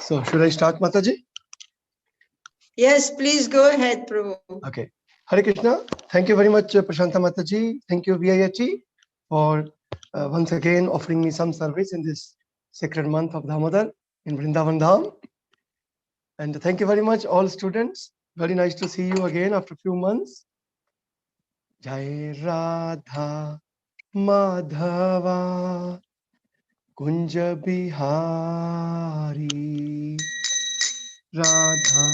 So should I start, Mataji? Yes, please go ahead, Prabhu. Okay. Hare Krishna. Thank you very much, Prashanta Mataji. Thank you, VIHE, for once again offering me some service in this sacred month of Damodar in Vrindavan Dham. And thank you very much, all students. Very nice to see you again after a few months. Jai Radha Madhava Kunja Bihari Radha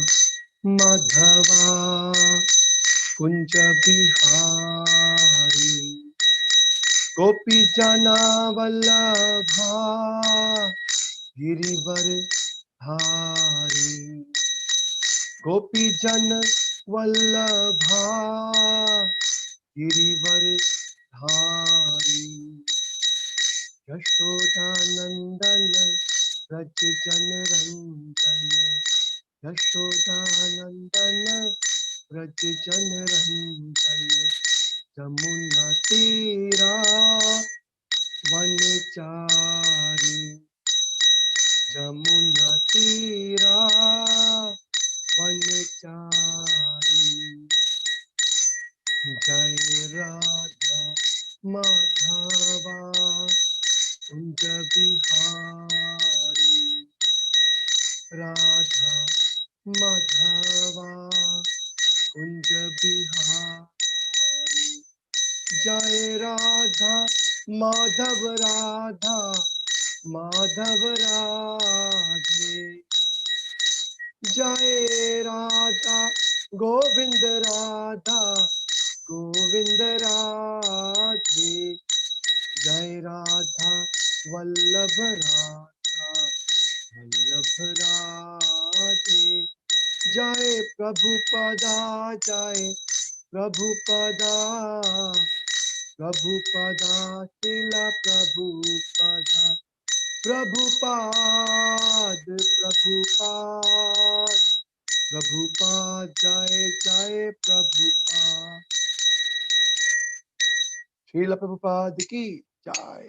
Madhava Kunja Bihari Gopi Jana Vallabha Girivar Dhari Gopi Jana Vallabha Girivar Dhari Yashoda Nandana Raj Jan Ranjana Yashoda Nandana Raj Jan Ranjana Jamuna Tira Vanchari Jamuna Tira Vanchari Jai Radha Madhava Kunja Bihari Radha Madhava Kunja Bihari Jai Radha Madhav Radha Madhav Radhe Jai Radha Govind Radha Govind Radhe Jai Radha Vallabh Radha Vallabh Radhe Jai Prabhupada Jai Prabhupada Prabhupada Srila Prabhupada Prabhupada Prabhupada Prabhupada Jai Jai Prabhupada Srila Prabhupada ki Jai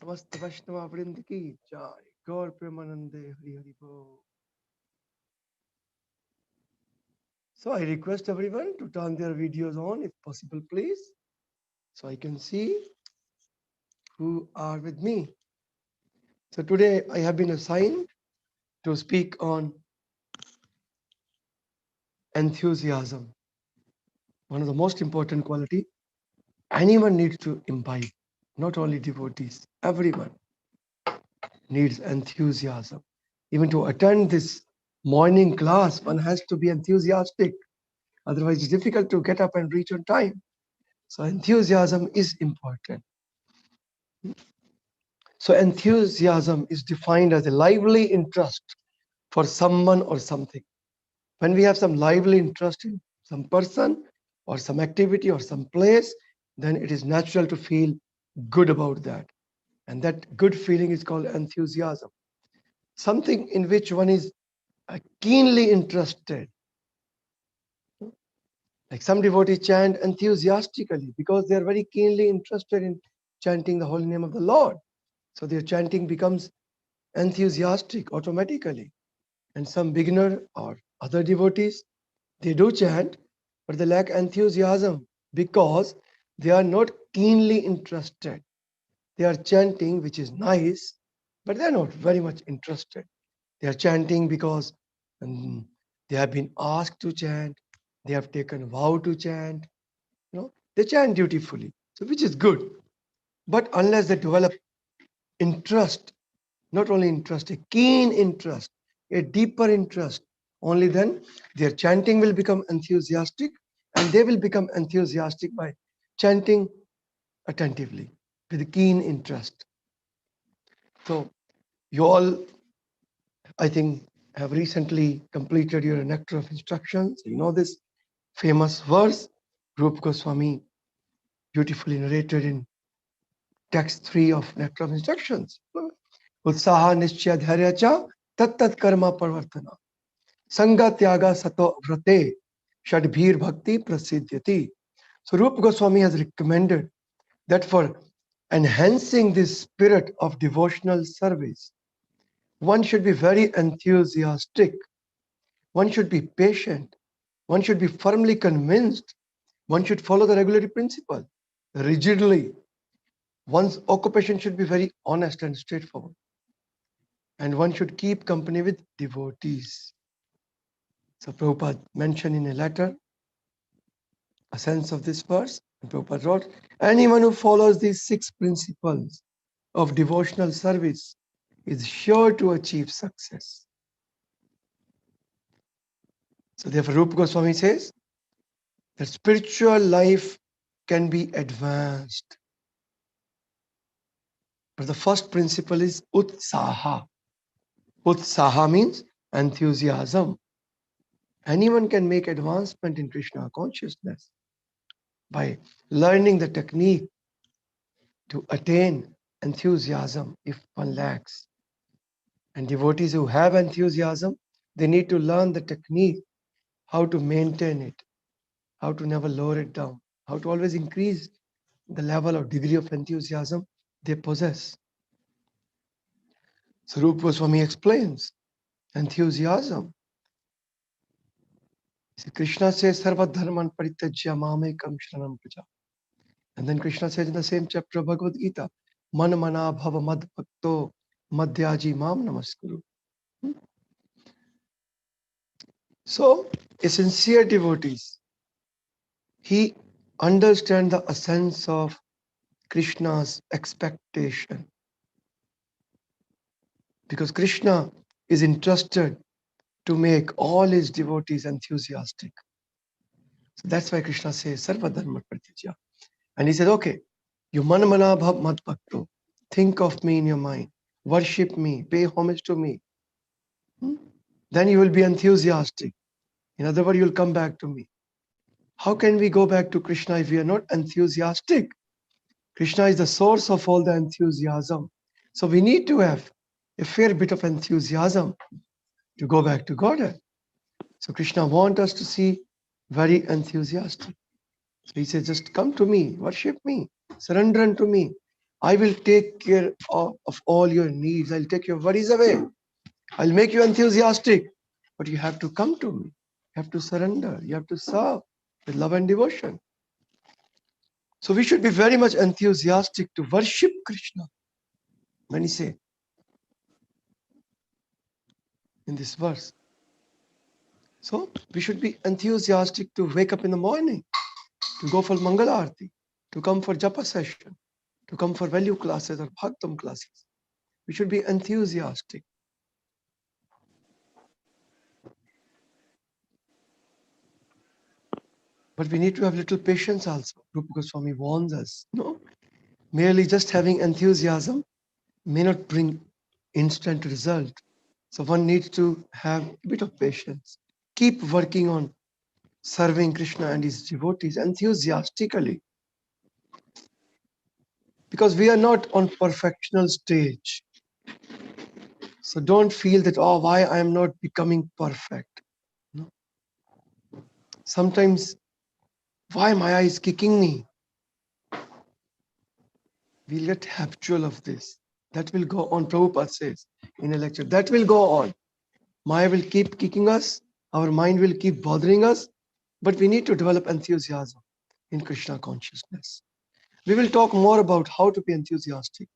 Samast Vaishnava Vrind ki Jai Gaur Premanande Hari Hari Bol. So I request everyone to turn their videos on if possible, please, so I can see who are with me. So today I have been assigned to speak on enthusiasm, one of the most important quality anyone needs to imbibe, not only devotees, everyone needs enthusiasm. Even to attend this morning class, one has to be enthusiastic. Otherwise, it's difficult to get up and reach on time. So enthusiasm is important. So enthusiasm is defined as a lively interest for someone or something. When we have some lively interest in some person or some activity or some place, then it is natural to feel good about that. And that good feeling is called enthusiasm. Something in which one is keenly interested. Like some devotees chant enthusiastically because they are very keenly interested in chanting the holy name of the Lord. So their chanting becomes enthusiastic automatically. And some beginner or other devotees, they do chant, but they lack enthusiasm because they are not keenly interested. They are chanting, which is nice, but they are not very much interested. They are chanting because they have been asked to chant, they have taken vow to chant, they chant dutifully, so which is good. But unless they develop interest, not only interest, a keen interest, a deeper interest, only then their chanting will become enthusiastic, and they will become enthusiastic by chanting attentively with keen interest. So you all, I think, have recently completed your Nectar of Instructions. You know this famous verse, Rupa Goswami beautifully narrated in text 3 of Nectar of Instructions. Utsaha Nishchaya Dharya Cha Tat Tat Karma Parvartana Sangha Tyaga Sato Vrate Shadbhir Bhakti Prasiddhyati. So Rupa Goswami has recommended that for enhancing this spirit of devotional service, One should be very enthusiastic. One should be patient. One should be firmly convinced. One should follow the regulatory principle rigidly. One's occupation should be very honest and straightforward. And one should keep company with devotees. So Prabhupada mentioned in a letter a sense of this verse. And Prabhupada wrote, anyone who follows these 6 principles of devotional service is sure to achieve success. So therefore Rupa Goswami says that spiritual life can be advanced. But the first principle is utsaha. Utsaha means enthusiasm. Anyone can make advancement in Krishna consciousness by learning the technique to attain enthusiasm if one lacks. And devotees who have enthusiasm, they need to learn the technique, how to maintain it, how to never lower it down, how to always increase the level or degree of enthusiasm they possess. So Rupa Goswami explains enthusiasm. See, Krishna says, Sarva dharman parityajya mamekam shranam praja. And then Krishna says in the same chapter of Bhagavad Gita, Man mana bhava mad bhakto madhyaji mam namaskuru. So, a sincere devotee, he understands the essence of Krishna's expectation. Because Krishna is interested to make all his devotees enthusiastic. So that's why Krishna says, Sarva dharma pratijya. And he said, okay, you manmana bhav mad bhakto. Think of me in your mind. Worship me. Pay homage to me. Then you will be enthusiastic. In other words, you'll come back to me. How can we go back to Krishna if we are not enthusiastic? Krishna is the source of all the enthusiasm. So we need to have a fair bit of enthusiasm to go back to Godhead. So Krishna wants us to see very enthusiastic. So he says, just come to me, worship me, surrender unto me. I will take care of all your needs. I'll take your worries away. I'll make you enthusiastic. But you have to come to me. You have to surrender. You have to serve with love and devotion. So we should be very much enthusiastic to worship Krishna. When he say in this verse. So we should be enthusiastic to wake up in the morning, to go for Mangal Aarti, to come for Japa session, to come for value classes or Bhaktam classes. We should be enthusiastic. But we need to have little patience also. Rupa Goswami warns us. No, merely just having enthusiasm may not bring instant result. So one needs to have a bit of patience. Keep working on serving Krishna and his devotees enthusiastically. Because we are not on perfectional stage. So don't feel that, oh, why I am not becoming perfect. No. Sometimes, why my eye is kicking me? We'll get habitual of this. That will go on, Prabhupada says in a lecture. That will go on. Maya will keep kicking us. Our mind will keep bothering us. But we need to develop enthusiasm in Krishna consciousness. We will talk more about how to be enthusiastic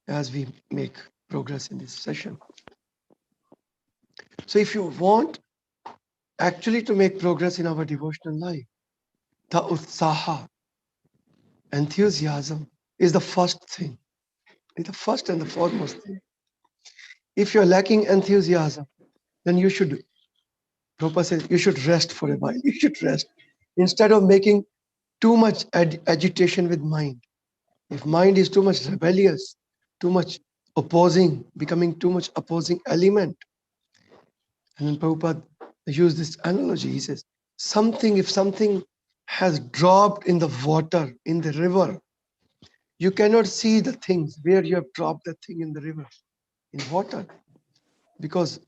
as we make progress in this session. So if you want actually to make progress in our devotional life, the utsaha, enthusiasm, is the first thing. It's the first and the foremost thing. If you're lacking enthusiasm, then you should, Prabhupada says, you should rest for a while. You should rest. Instead of making too much agitation with mind. If mind is too much rebellious, too much opposing, becoming too much opposing element. And then Prabhupada used this analogy. He says, if something has dropped in the water, in the river, you cannot see the things where you have dropped the thing in the river, in water, because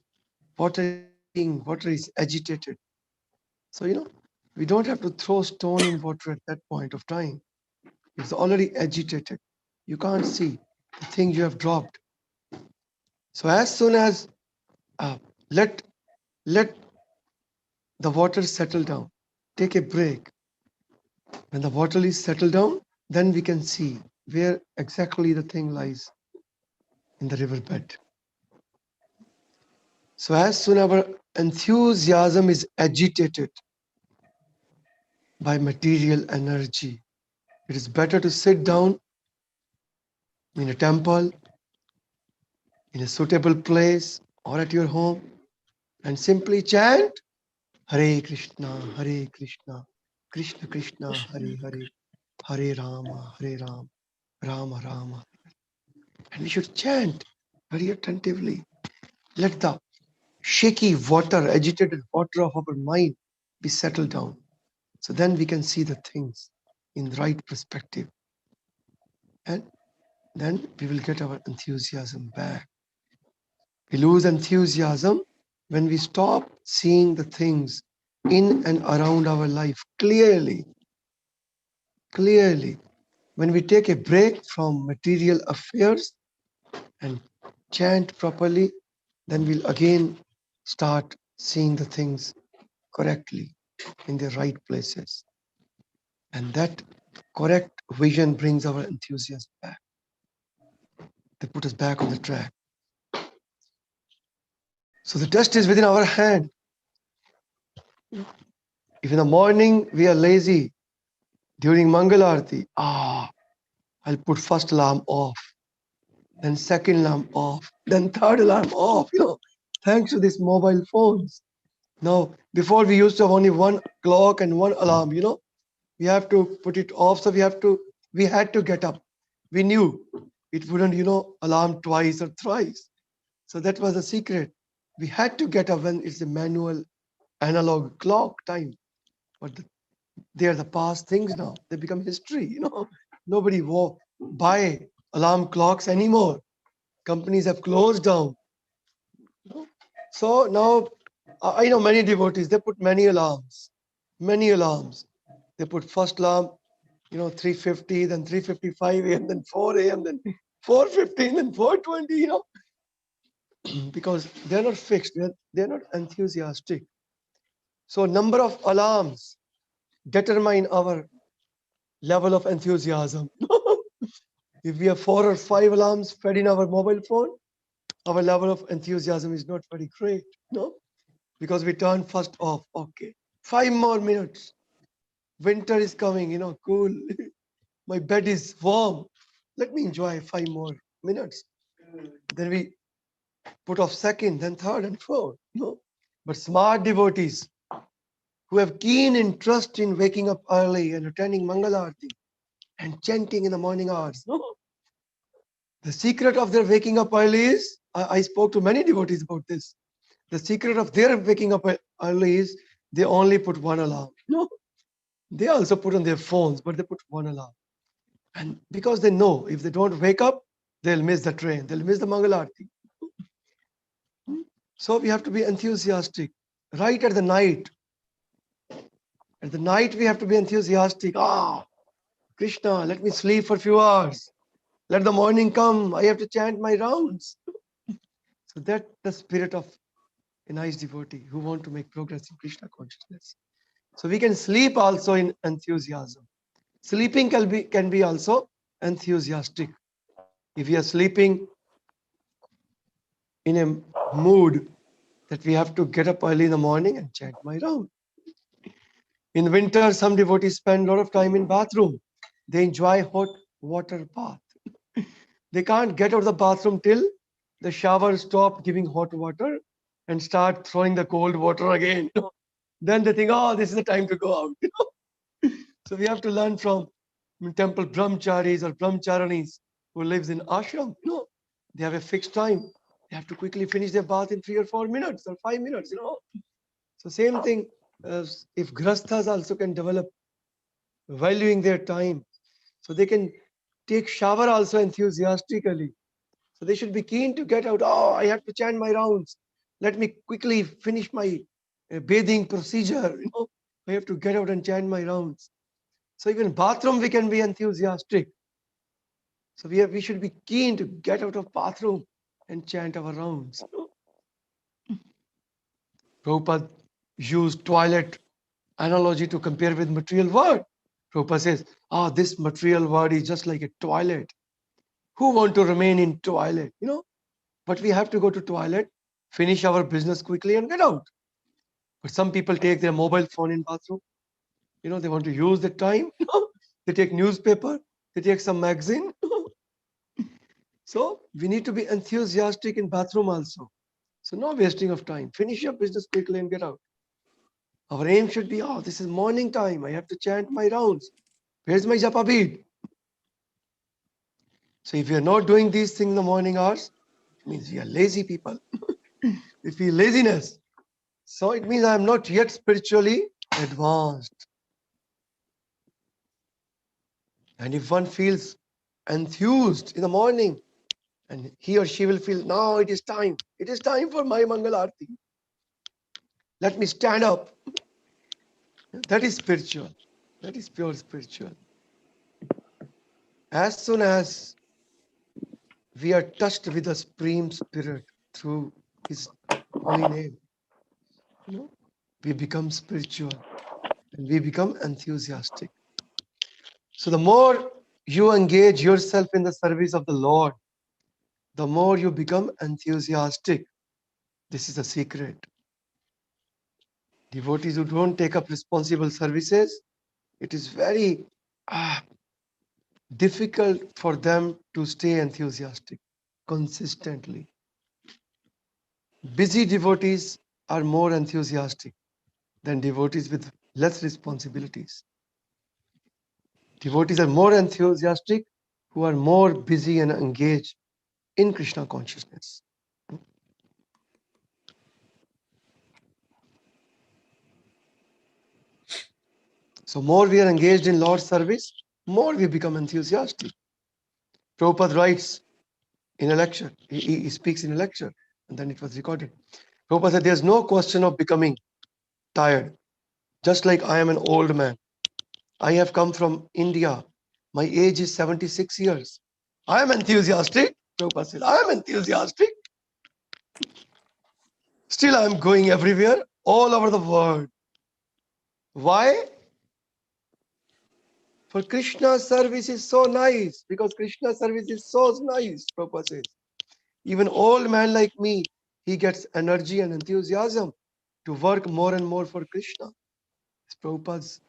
water is shaking, water is agitated. So, we don't have to throw stone in water at that point of time. It's already agitated. You can't see the thing you have dropped. So as soon as uh, let let the water settle down, take a break. When the water is settled down, then we can see where exactly the thing lies in the riverbed. So as soon as our enthusiasm is agitated by material energy, it is better to sit down in a temple, in a suitable place, or at your home and simply chant Hare Krishna, Krishna Krishna, Hare Hare, Hare Rama, Hare Ram, Rama Rama. And we should chant very attentively. Let the shaky water, agitated water of our mind be settled down. So then we can see the things in the right perspective. And then we will get our enthusiasm back. We lose enthusiasm when we stop seeing the things in and around our life clearly. Clearly. When we take a break from material affairs and chant properly, then we'll again start seeing the things correctly in the right places. And that correct vision brings our enthusiasm back. They put us back on the track. So the test is within our hand. If in the morning we are lazy during Mangalarti, I'll put first alarm off, then second alarm off, then third alarm off, thanks to these mobile phones. Now, before we used to have only one clock and one alarm, we have to put it off. So we had to get up. We knew it wouldn't, alarm twice or thrice. So that was the secret. We had to get up when it's a manual analog clock time. But they are the past things now. They become history, Nobody buy alarm clocks anymore. Companies have closed down. So now I know many devotees, they put many alarms. Many alarms. They put first alarm, 3:50, then 3:55 a.m., then 4 a.m., then 4:15, then 4:20, because they're not fixed, they're not enthusiastic. So number of alarms determine our level of enthusiasm. If we have 4 or 5 alarms fed in our mobile phone, our level of enthusiasm is not very great, because we turn first off. Okay, 5 more minutes. Winter is coming, cool. My bed is warm. Let me enjoy 5 more minutes. Then we put off second, then third and fourth. But smart devotees who have keen interest in waking up early and attending Mangalarti and chanting in the morning hours. The secret of their waking up early is, I spoke to many devotees about this. The secret of their waking up early is they only put one alarm. They also put on their phones, but they put one alarm. And because they know if they don't wake up, they'll miss the train, they'll miss the Mangalarti. So we have to be enthusiastic. Right at the night. At the night, we have to be enthusiastic. Krishna, let me sleep for a few hours. Let the morning come. I have to chant my rounds. So that's the spirit of a nice devotee who want to make progress in Krishna consciousness. So we can sleep also in enthusiasm. Sleeping can be also enthusiastic. If we are sleeping in a mood that we have to get up early in the morning and chant my round. In winter, some devotees spend a lot of time in bathroom. They enjoy hot water bath. They can't get out of the bathroom till the shower stop giving hot water and start throwing the cold water again. Then they think, this is the time to go out. So we have to learn from temple brahmacharis or brahmacharanis who lives in ashram. They have a fixed time. They have to quickly finish their bath in 3 or 4 minutes or 5 minutes. So same thing as if grasthas also can develop valuing their time. So they can take shower also enthusiastically. So they should be keen to get out. I have to chant my rounds. Let me quickly finish my bathing procedure. I have to get out and chant my rounds. So even bathroom we can be enthusiastic. So we should be keen to get out of bathroom and chant our rounds. Prabhupada used toilet analogy to compare with material world. Prabhupada says, this material world is just like a toilet. Who want to remain in toilet? But we have to go to toilet, finish our business quickly and get out. But some people take their mobile phone in bathroom. They want to use the time. They take newspaper, they take some magazine. So we need to be enthusiastic in bathroom also. So no wasting of time. Finish your business quickly and get out. Our aim should be, this is morning time. I have to chant my rounds. Where's my japa bead? So if we are not doing these things in the morning hours, it means we are lazy people. We feel laziness. So it means I am not yet spiritually advanced. And if one feels enthused in the morning, and he or she will feel, now it is time. It is time for my Mangal Aarti. Let me stand up. That is spiritual. That is pure spiritual. As soon as we are touched with the Supreme Spirit through His holy name, we become spiritual and we become enthusiastic. So the more you engage yourself in the service of the Lord, the more you become enthusiastic. This is the secret. Devotees who don't take up responsible services, it is very difficult for them to stay enthusiastic consistently. Busy devotees are more enthusiastic than devotees with less responsibilities. Devotees are more enthusiastic who are more busy and engaged in Krishna consciousness. So more we are engaged in Lord's service, more we become enthusiastic. Prabhupada writes in a lecture, he speaks in a lecture, and then it was recorded. Prabhupada said, there's no question of becoming tired. Just like I am an old man. I have come from India. My age is 76 years. I am enthusiastic. Prabhupada said, I am enthusiastic. Still, I am going everywhere, all over the world. Why? For Krishna service is so nice. Because Krishna service is so nice, Prabhupada says. Even old man like me, he gets energy and enthusiasm to work more and more for Krishna. It's Prabhupada's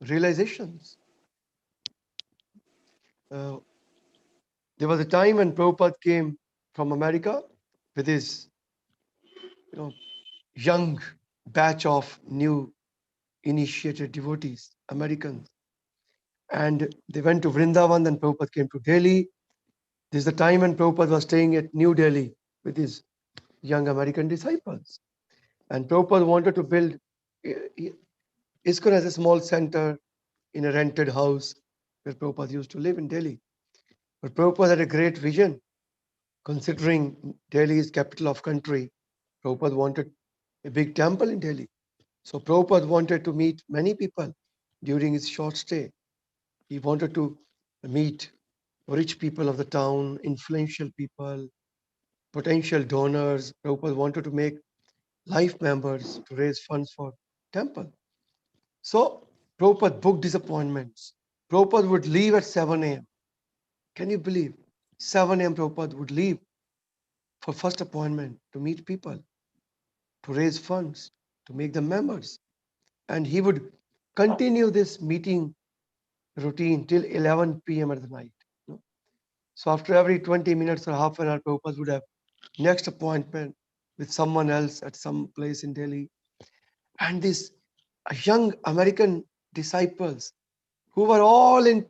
realizations. There was a time when Prabhupada came from America with his young batch of new initiated devotees, Americans. And they went to Vrindavan, then Prabhupada came to Delhi. This is the time when Prabhupada was staying at New Delhi with his young American disciples. And Prabhupada wanted to build ISKCON as a small center in a rented house where Prabhupada used to live in Delhi. But Prabhupada had a great vision. Considering Delhi is capital of country, Prabhupada wanted a big temple in Delhi. So Prabhupada wanted to meet many people during his short stay. He wanted to meet rich people of the town, influential people, potential donors. Prabhupada wanted to make life members to raise funds for temple. So Prabhupada booked his appointments. Prabhupada would leave at 7 a.m. Can you believe? 7 a.m. Prabhupada would leave for first appointment to meet people, to raise funds, to make them members. And he would continue this meeting routine till 11 p.m. at the night. So after every 20 minutes or half an hour, Prabhupada would have next appointment with someone else at some place in Delhi. And these young American disciples who were all in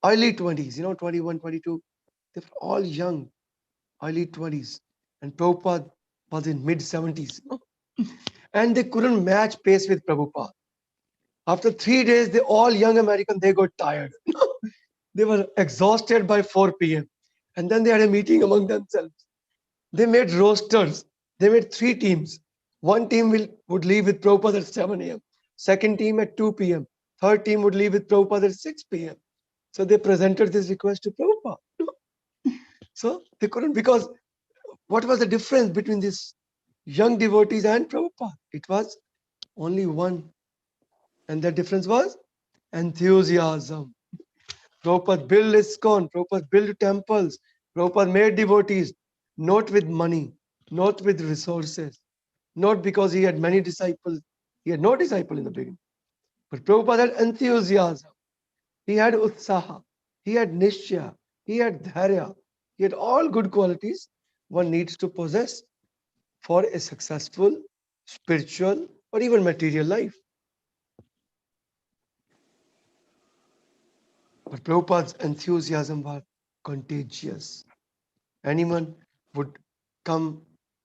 early 20s, 21, 22, they were all young, early 20s. And Prabhupada was in mid 70s. And they couldn't match pace with Prabhupada. After 3 days, they all young Americans, they got tired. They were exhausted by 4 p.m. And then they had a meeting among themselves. They made rosters. They made 3 teams. One team would leave with Prabhupada at 7 a.m. Second team at 2 p.m. Third team would leave with Prabhupada at 6 p.m. So they presented this request to Prabhupada. So they couldn't, because What was the difference between these young devotees and Prabhupada? It was only one. And that difference was enthusiasm. Prabhupada built ISKCON, Prabhupada built temples, Prabhupada made devotees, not with money, not with resources, not because he had many disciples. He had no disciple in the beginning. But Prabhupada had enthusiasm. He had utsaha. He had nishya. He had dharya. He had all good qualities one needs to possess for a successful spiritual or even material life. But Prabhupada's enthusiasm was contagious. Anyone would come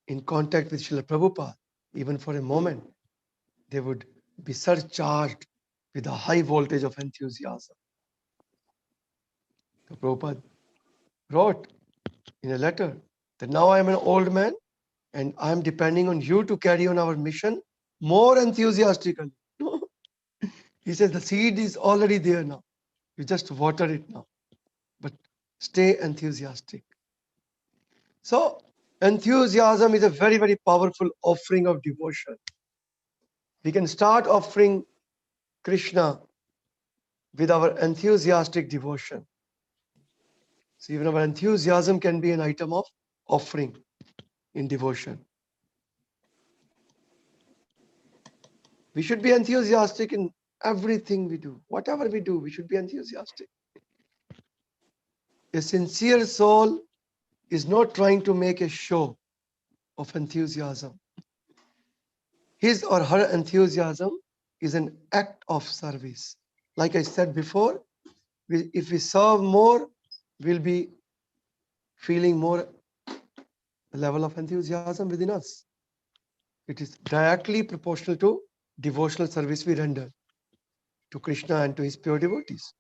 in contact with Srila Prabhupada, even for a moment, they would be surcharged with a high voltage of enthusiasm. So Prabhupada wrote in a letter that now I am an old man and I am depending on you to carry on our mission more enthusiastically. He says the seed is already there now. You just water it now. But stay enthusiastic. So enthusiasm is a very, very powerful offering of devotion. We can start offering Krishna with our enthusiastic devotion. So even our enthusiasm can be an item of offering in devotion. We should be enthusiastic in everything we do. Whatever we do, we should be enthusiastic. A sincere soul is not trying to make a show of enthusiasm. His or her enthusiasm is an act of service. Like I said before, if we serve more, we'll be feeling more level of enthusiasm within us. It is directly proportional to devotional service we render to Krishna and to his pure devotees.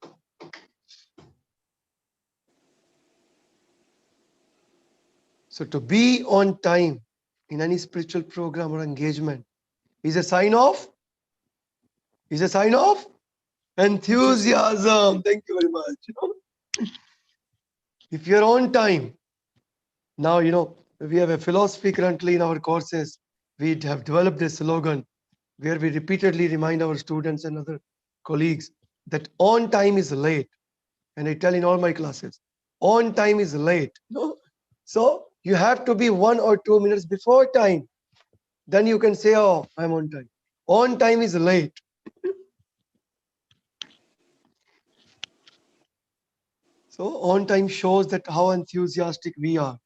So to be on time in any spiritual program or engagement is a sign of enthusiasm. Thank you very much. If you're on time, now we have a philosophy currently in our courses. We have developed a slogan where we repeatedly remind our students and other colleagues that on time is late. And I tell in all my classes, on time is late. So you have to be 1 or 2 minutes before time. Then you can say, oh, I'm on time. On time is late. So on time shows that how enthusiastic we are.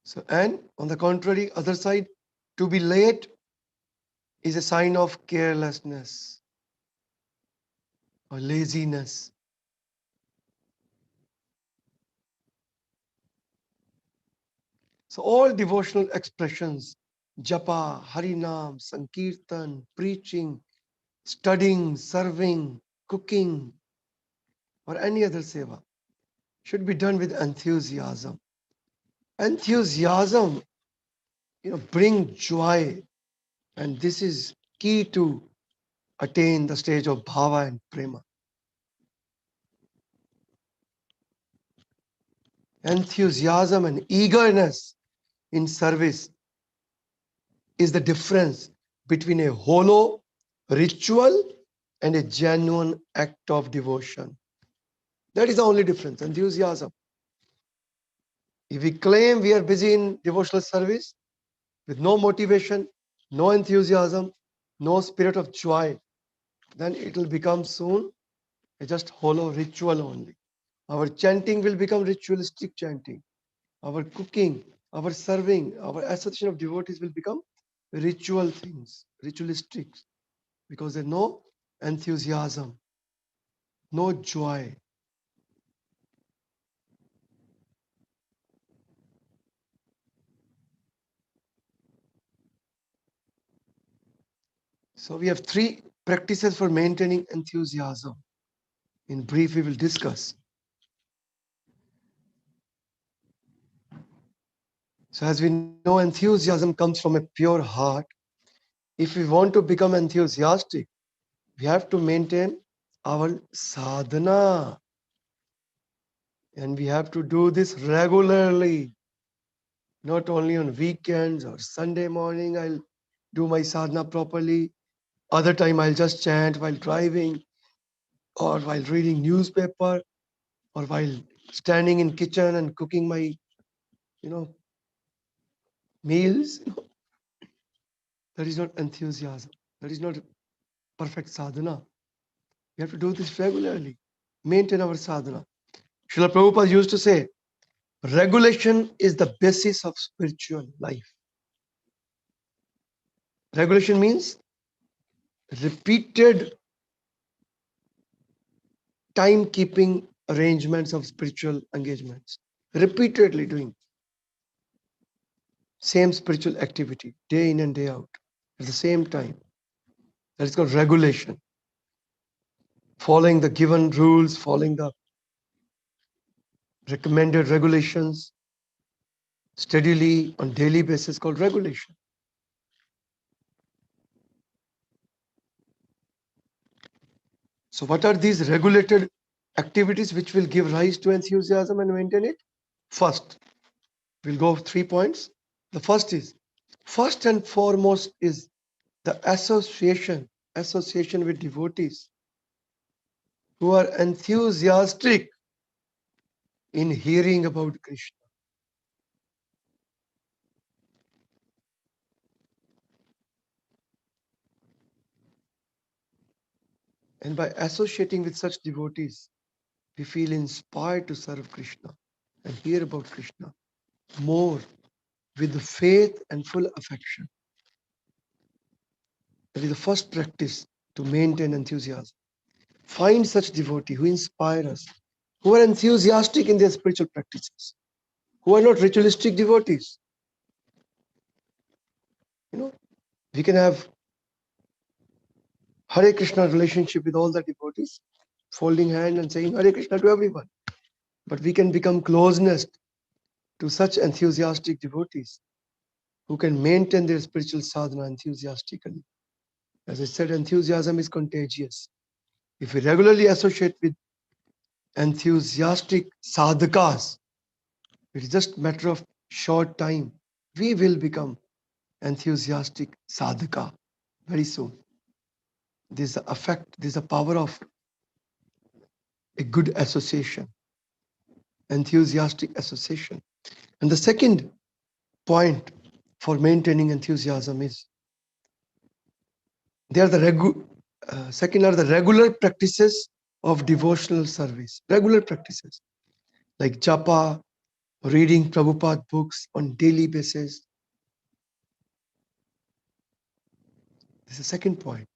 So, and on the contrary, other side, to be late is a sign of carelessness or laziness. So all devotional expressions, japa, harinam, sankirtan, preaching, studying, serving, cooking, or any other seva should be done with enthusiasm. Enthusiasm, bring joy, and this is key to attain the stage of bhava and prema. Enthusiasm and eagerness in service is the difference between a hollow ritual and a genuine act of devotion. That is the only difference, enthusiasm. If we claim we are busy in devotional service with no motivation, no enthusiasm, no spirit of joy, then it will become soon a just hollow ritual only. Our chanting will become ritualistic chanting. Our cooking, our serving, our association of devotees will become ritual things, ritualistic, because there's no enthusiasm, no joy. So we have 3 practices for maintaining enthusiasm. In brief, we will discuss. So as we know, enthusiasm comes from a pure heart. If we want to become enthusiastic, we have to maintain our sadhana. And we have to do this regularly, not only on weekends or Sunday morning. I'll do my sadhana properly. Other time I'll just chant while driving or while reading newspaper or while standing in kitchen and cooking my, meals. That is not enthusiasm. That is not perfect sadhana. We have to do this regularly. Maintain our sadhana. Srila Prabhupada used to say, regulation is the basis of spiritual life. Regulation means repeated timekeeping arrangements of spiritual engagements. Repeatedly doing same spiritual activity day in and day out at the same time. That is called regulation. Following the given rules, following the recommended regulations steadily on daily basis called regulation. So what are these regulated activities which will give rise to enthusiasm and maintain it? First, we'll go 3 points. The first and foremost is the association with devotees who are enthusiastic in hearing about Krishna. And by associating with such devotees, we feel inspired to serve Krishna and hear about Krishna more with faith and full affection. That is the first practice to maintain enthusiasm. Find such devotee who inspire us, who are enthusiastic in their spiritual practices, who are not ritualistic devotees. We can have Hare Krishna relationship with all the devotees, folding hand and saying Hare Krishna to everyone. But we can become closeness to such enthusiastic devotees who can maintain their spiritual sadhana enthusiastically. As I said, enthusiasm is contagious. If we regularly associate with enthusiastic sadhakas, it is just a matter of short time. We will become enthusiastic sadhaka very soon. This is the effect, this is the power of a good association, enthusiastic association. And the second point for maintaining enthusiasm is they are the second are the regular practices of devotional service. Regular practices like japa, reading Prabhupada books on daily basis. This is the second point.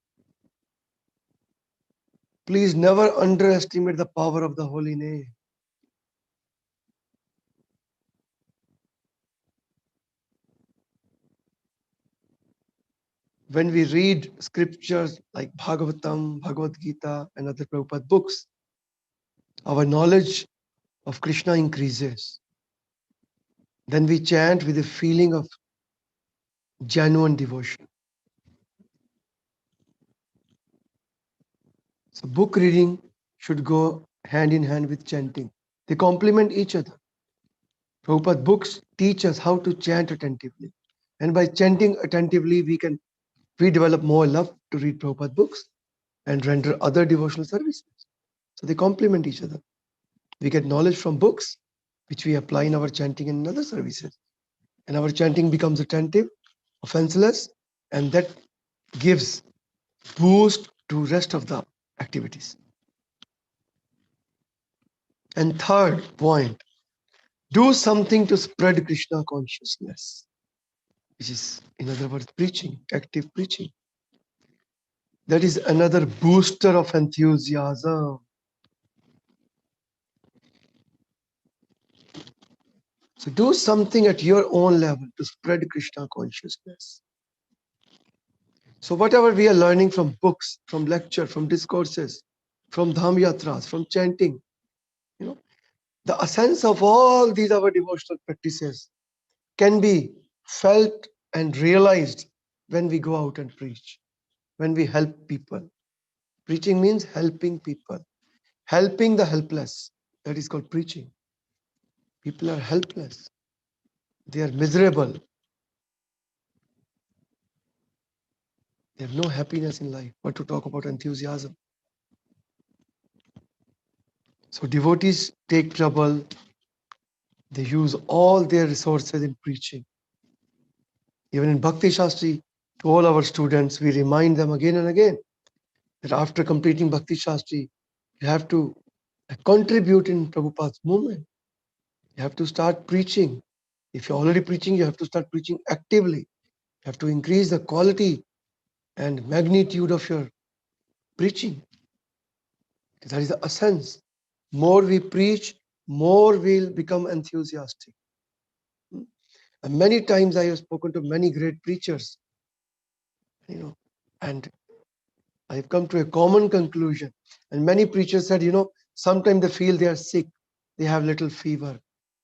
Please never underestimate the power of the holy name. When we read scriptures like Bhagavatam, Bhagavad Gita, and other Prabhupada books, our knowledge of Krishna increases. Then we chant with a feeling of genuine devotion. So book reading should go hand in hand with chanting. They complement each other. Prabhupada books teach us how to chant attentively. And by chanting attentively, we develop more love to read Prabhupada books and render other devotional services. So they complement each other. We get knowledge from books, which we apply in our chanting and other services. And our chanting becomes attentive, offenseless, and that gives boost to rest of the activities. And third point, do something to spread Krishna consciousness, which is, in other words, preaching, active preaching. That is another booster of enthusiasm. So do something at your own level to spread Krishna consciousness. So whatever we are learning from books, from lecture, from discourses, from dham yatras, from chanting, the essence of all these our devotional practices can be felt and realized when we go out and preach, when we help people Preaching means helping people, helping the helpless. That is called preaching. People are helpless. They are miserable. They have no happiness in life. What to talk about enthusiasm? So devotees take trouble. They use all their resources in preaching. Even in Bhakti Shastri, to all our students, we remind them again and again that after completing Bhakti Shastri, you have to contribute in Prabhupada's movement. You have to start preaching. If you're already preaching, you have to start preaching actively. You have to increase the quality and magnitude of your preaching. That is the essence. More we preach, more we'll become enthusiastic. And many times I have spoken to many great preachers, and I've come to a common conclusion. And many preachers said, sometimes they feel they are sick, they have little fever,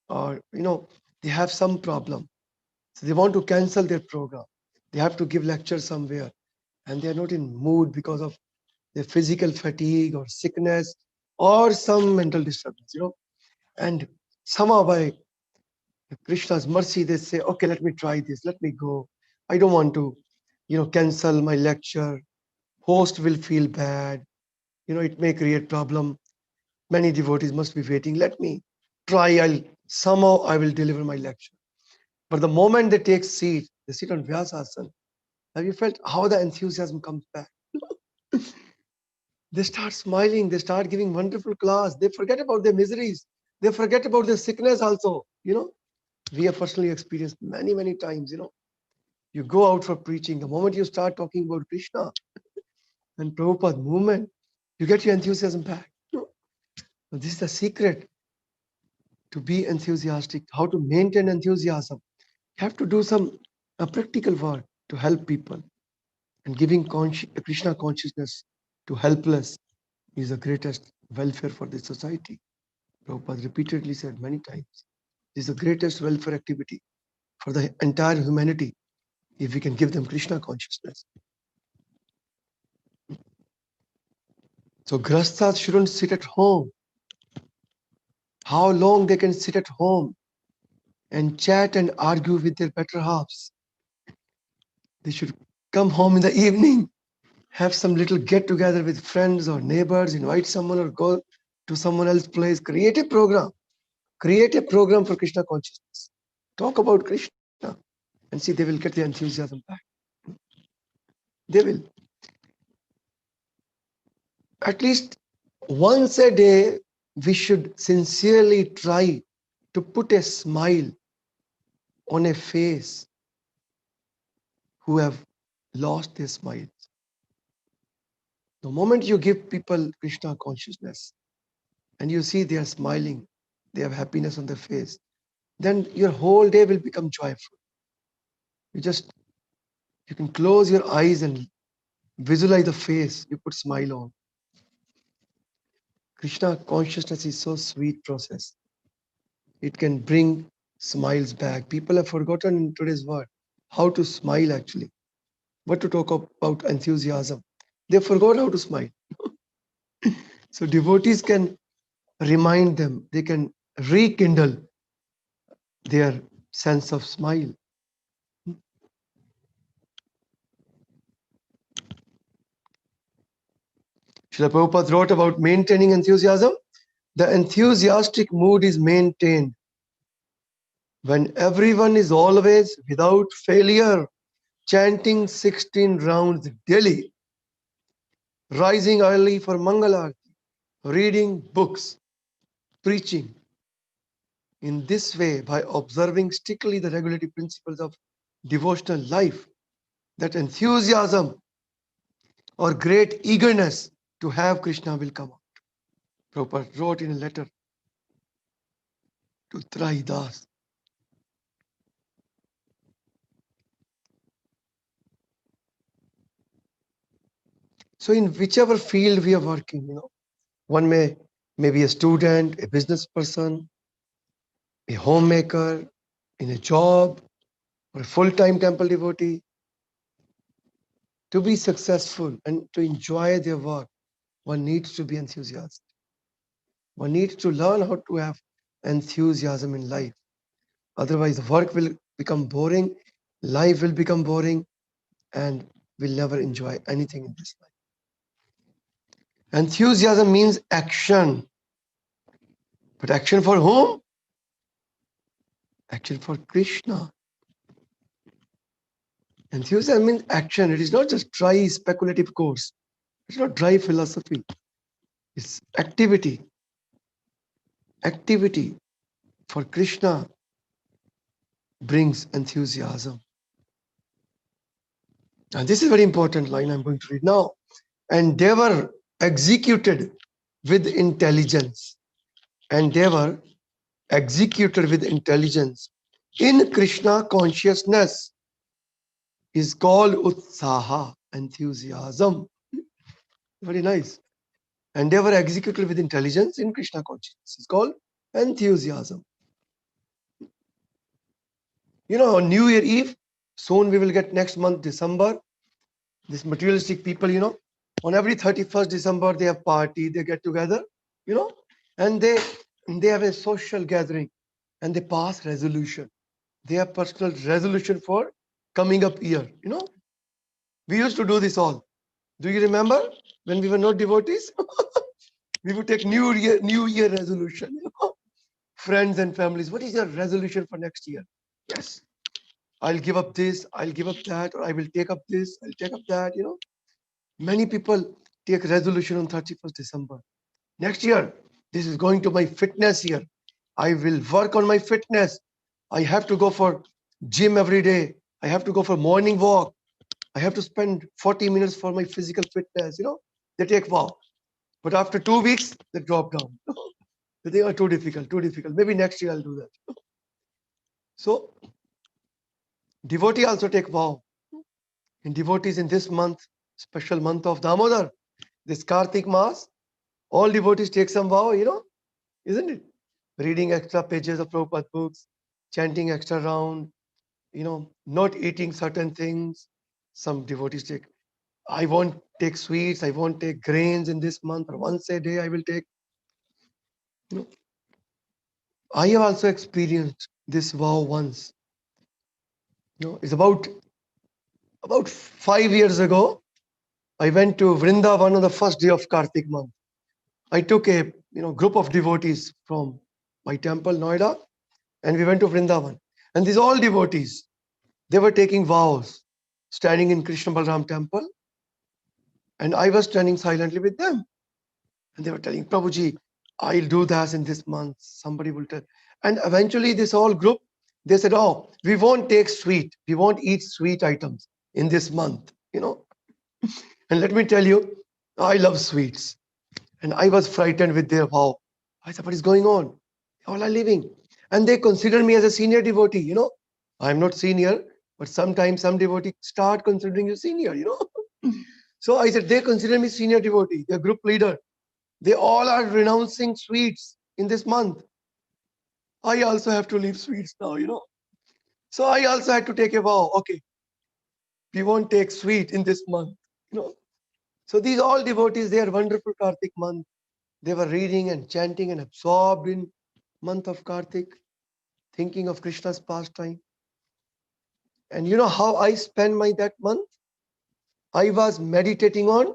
or they have some problem. So they want to cancel their program. They have to give lecture somewhere, and they are not in mood because of their physical fatigue or sickness or some mental disturbance. And somehow by Krishna's mercy, they say, okay, let me try this, let me go. I don't want to, cancel my lecture. Host will feel bad. It may create problem. Many devotees must be waiting. Let me try. Somehow I will deliver my lecture. But the moment they take seat, they sit on Vyasasana. Have you felt how the enthusiasm comes back? They start smiling. They start giving wonderful class. They forget about their miseries. They forget about their sickness also. We have personally experienced many, many times. You go out for preaching. The moment you start talking about Krishna and Prabhupada movement, you get your enthusiasm back. This is the secret to be enthusiastic, how to maintain enthusiasm. You have to do some practical work to help people. And giving Krishna consciousness to helpless is the greatest welfare for the society. Prabhupada repeatedly said many times, this is the greatest welfare activity for the entire humanity if we can give them Krishna consciousness. So grasthas shouldn't sit at home. How long they can sit at home and chat and argue with their better halves? They should come home in the evening, have some little get together with friends or neighbors, invite someone or go to someone else's place, create a program. Create a program for Krishna consciousness. Talk about Krishna and see, they will get the enthusiasm back. They will. At least once a day, we should sincerely try to put a smile on a face who have lost their smiles. The moment you give people Krishna consciousness and you see they are smiling, they have happiness on their face, then your whole day will become joyful. You can close your eyes and visualize the face you put smile on. Krishna consciousness is so sweet process. It can bring smiles back. People have forgotten in today's world how to smile actually. What to talk about enthusiasm. They forgot how to smile. So devotees can remind them, they can rekindle their sense of smile. Srila Prabhupada wrote about maintaining enthusiasm. The enthusiastic mood is maintained when everyone is always, without failure, chanting 16 rounds daily, rising early for Mangalarti, reading books, preaching. In this way, by observing strictly the regulatory principles of devotional life, that enthusiasm or great eagerness to have Krishna will come out. Prabhupada wrote in a letter to Traidas. So in whichever field we are working, one may be a student, a business person, a homemaker, in a job, or a full-time temple devotee. To be successful and to enjoy their work, one needs to be enthusiastic. One needs to learn how to have enthusiasm in life. Otherwise, work will become boring, life will become boring, and we'll never enjoy anything in this life. Enthusiasm means action. But action for whom? Action for Krishna. Enthusiasm means action. It is not just dry speculative course. It's not dry philosophy. It's activity. Activity for Krishna brings enthusiasm. And this is a very important line I'm going to read now. And they were executed with intelligence. And they were executed with intelligence in Krishna consciousness is called utsaha, enthusiasm. Very nice. And they were executed with intelligence in Krishna consciousness. It's called enthusiasm. You know, New Year Eve, soon we will get next month, December. This materialistic people, you know, on every 31st December, they have party, they get together, you know, and they have a social gathering and they pass resolution. They have personal resolution for coming up year, you know. We used to do this all. Do you remember when we were not devotees? We would take New Year resolution, you know? Friends and families. What is your resolution for next year? Yes, I'll give up this, I'll give up that, or I will take up this, I'll take up that, you know. Many people take resolution on 31st December. Next year, this is going to my fitness year. I will work on my fitness. I have to go for gym every day. I have to go for morning walk. I have to spend 40 minutes for my physical fitness. You know, they take vow. But after 2 weeks, they drop down. They think, oh, too difficult, too difficult. Maybe next year I'll do that. So, devotee also take vow. And devotees in this month, special month of Damodar, this Kartik Mass, all devotees take some vow, you know, isn't it? Reading extra pages of Prabhupada books, chanting extra round, you know, not eating certain things. Some devotees take, I won't take sweets, I won't take grains in this month, or once a day I will take. You know, I have also experienced this vow once. You know, it's about 5 years ago. I went to Vrindavan on the first day of Kartik month. I took a group of devotees from my temple, Noida, and we went to Vrindavan. And these all devotees, they were taking vows, standing in Krishna Balram temple, and I was standing silently with them. And they were telling, Prabhuji, I'll do that in this month. Somebody will tell. And eventually this whole group, they said, oh, we won't take sweet. We won't eat sweet items in this month, you know. And let me tell you, I love sweets. And I was frightened with their vow. I said, what is going on? All are leaving. And they consider me as a senior devotee, you know. I'm not senior, but sometimes some devotees start considering you senior, you know. So I said, they consider me senior devotee, their group leader. They all are renouncing sweets in this month. I also have to leave sweets now, you know. So I also had to take a vow. Okay, we won't take sweet in this month, you know. So these all devotees, they are wonderful Kartik month. They were reading and chanting and absorbed in month of Kartik, thinking of Krishna's pastime. And you know how I spent my that month? I was meditating on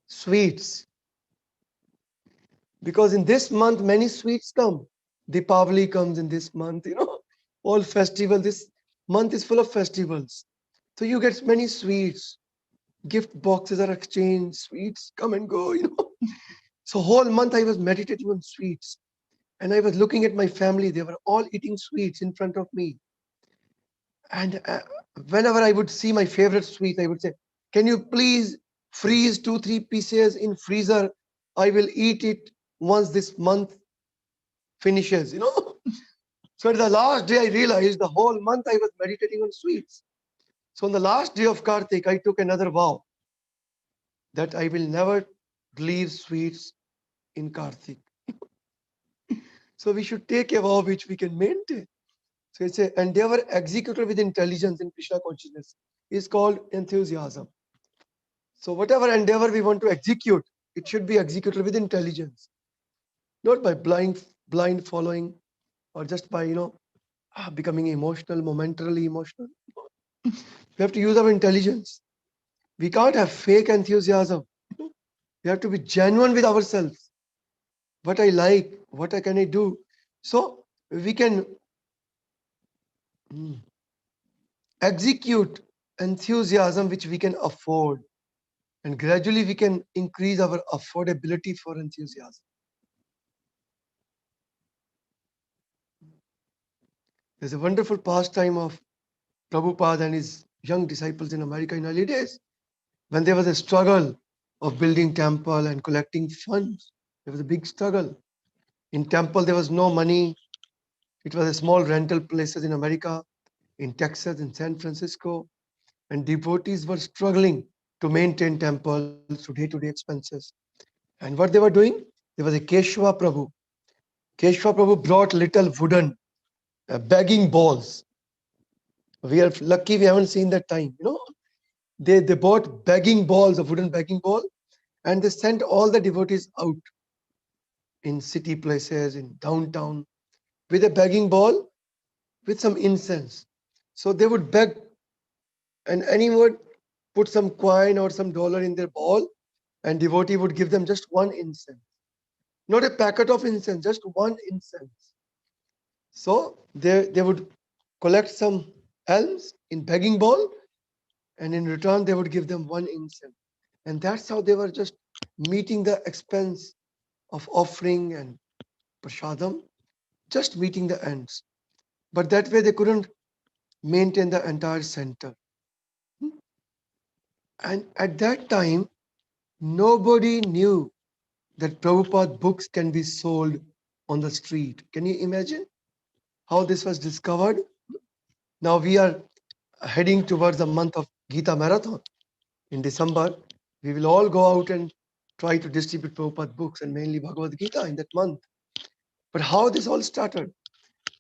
sweets. Because in this month, many sweets come. Deepavali comes in this month, you know, all festival. This month is full of festivals. So you get many sweets. Gift boxes are exchanged, sweets come and go, you know. So whole month I was meditating on sweets. And I was looking at my family. They were all eating sweets in front of me. And whenever I would see my favorite sweet, I would say, can you please freeze 2-3 pieces in freezer? I will eat it once this month finishes, you know. So at the last day, I realized the whole month I was meditating on sweets. So on the last day of Kartik, I took another vow that I will never leave sweets in Kartik. So we should take a vow which we can maintain. So it's an endeavor executed with intelligence in Krishna consciousness. It's called enthusiasm. So whatever endeavor we want to execute, it should be executed with intelligence, not by blind following, or just by becoming emotional, momentarily emotional. We have to use our intelligence. We can't have fake enthusiasm. We have to be genuine with ourselves. What I like, what can I do? So we can execute enthusiasm which we can afford, and gradually we can increase our affordability for enthusiasm. There's a wonderful pastime of Prabhupada and his young disciples in America in early days, when there was a struggle of building temple and collecting funds. There was a big struggle. In temple, there was no money. It was a small rental places in America, in Texas, in San Francisco, and devotees were struggling to maintain temples to day-to-day expenses. And what they were doing, there was a Keshava Prabhu. Keshava Prabhu brought little wooden begging balls. We are lucky we haven't seen that time. They bought begging balls, a wooden begging ball, and they sent all the devotees out in city places, in downtown, with a begging ball with some incense. So they would beg, and anyone would put some coin or some dollar in their ball, and devotee would give them just one incense. Not a packet of incense, just one incense. So they would collect some alms in begging bowl, and in return they would give them one incense. And that's how they were just meeting the expense of offering and prashadam, just meeting the ends. But that way they couldn't maintain the entire center. And at that time, nobody knew that Prabhupada books can be sold on the street. Can you imagine how this was discovered? Now we are heading towards the month of Gita Marathon. In December, we will all go out and try to distribute Prabhupada books, and mainly Bhagavad Gita in that month. But how this all started?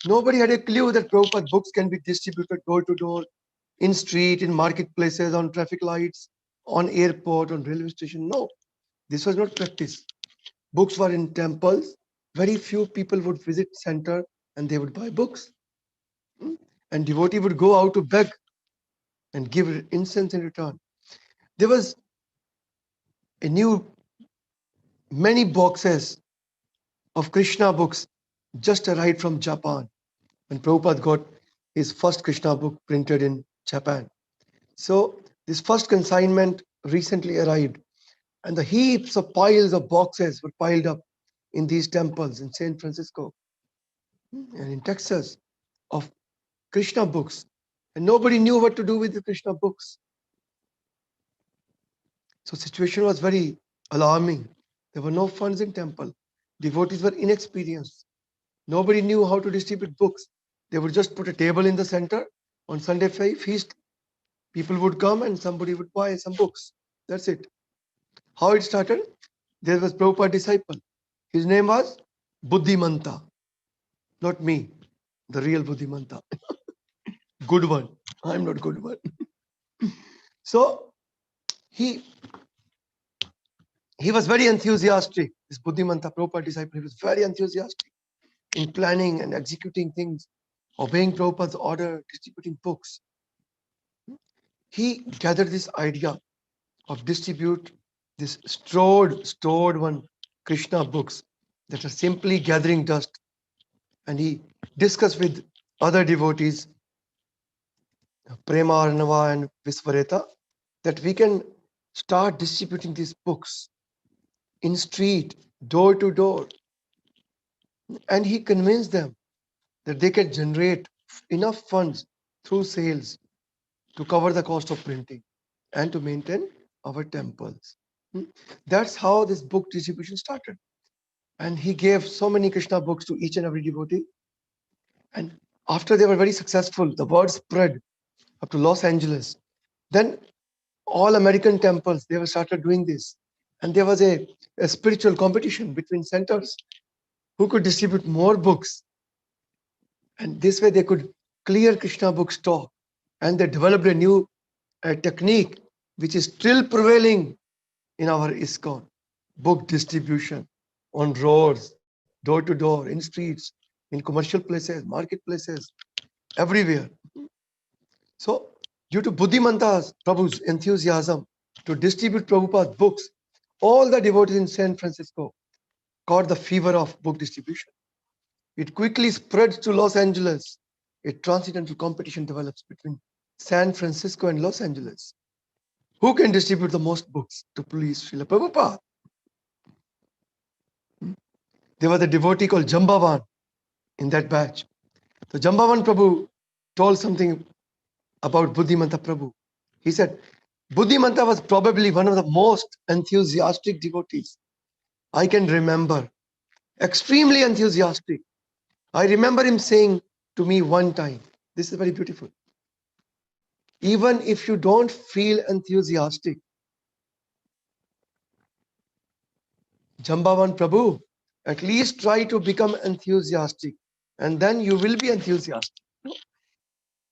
Nobody had a clue that Prabhupada books can be distributed door to door, in street, in marketplaces, on traffic lights, on airport, on railway station. No, this was not practice. Books were in temples. Very few people would visit center and they would buy books. And devotee would go out to beg and give incense in return. There was a new many boxes of Krishna books just arrived from Japan when Prabhupada got his first Krishna book printed in Japan. So this first consignment recently arrived, and the heaps of piles of boxes were piled up in these temples in San Francisco and in Texas of Krishna books. And nobody knew what to do with the Krishna books. So situation was very alarming. There were no funds in temple. Devotees were inexperienced. Nobody knew how to distribute books. They would just put a table in the center on Sunday feast. People would come and somebody would buy some books. That's it. How it started? There was Prabhupada disciple. His name was Buddhimanta. Not me, the real Buddhimanta. Good one. I'm not good one. So he was very enthusiastic. This Buddhimanta Prabhupada disciple, he was very enthusiastic in planning and executing things, obeying Prabhupada's order, distributing books. He gathered this idea of distribute this stored one Krishna books that are simply gathering dust. And he discussed with other devotees, Prema, Arnava and Visvareta, that we can start distributing these books in street, door to door. And he convinced them that they can generate enough funds through sales to cover the cost of printing and to maintain our temples. That's how this book distribution started. And he gave so many Krishna books to each and every devotee. And after they were very successful, the word spread up to Los Angeles. Then all American temples, they were started doing this. And there was a spiritual competition between centers who could distribute more books. And this way they could clear Krishna book stock. And they developed a new technique which is still prevailing in our ISKCON. Book distribution on roads, door to door, in streets, in commercial places, marketplaces, everywhere. So, due to Buddhimanta's Prabhu's enthusiasm to distribute Prabhupada's books, all the devotees in San Francisco caught the fever of book distribution. It quickly spreads to Los Angeles. A transcendental competition develops between San Francisco and Los Angeles. Who can distribute the most books to please Srila Prabhupada? There was a devotee called Jambavan in that batch. So Jambavan Prabhu told something about Buddhimanta Prabhu. He said, Buddhimanta was probably one of the most enthusiastic devotees I can remember. Extremely enthusiastic. I remember him saying to me one time, this is very beautiful. Even if you don't feel enthusiastic, Jambavan Prabhu, at least try to become enthusiastic and then you will be enthusiastic.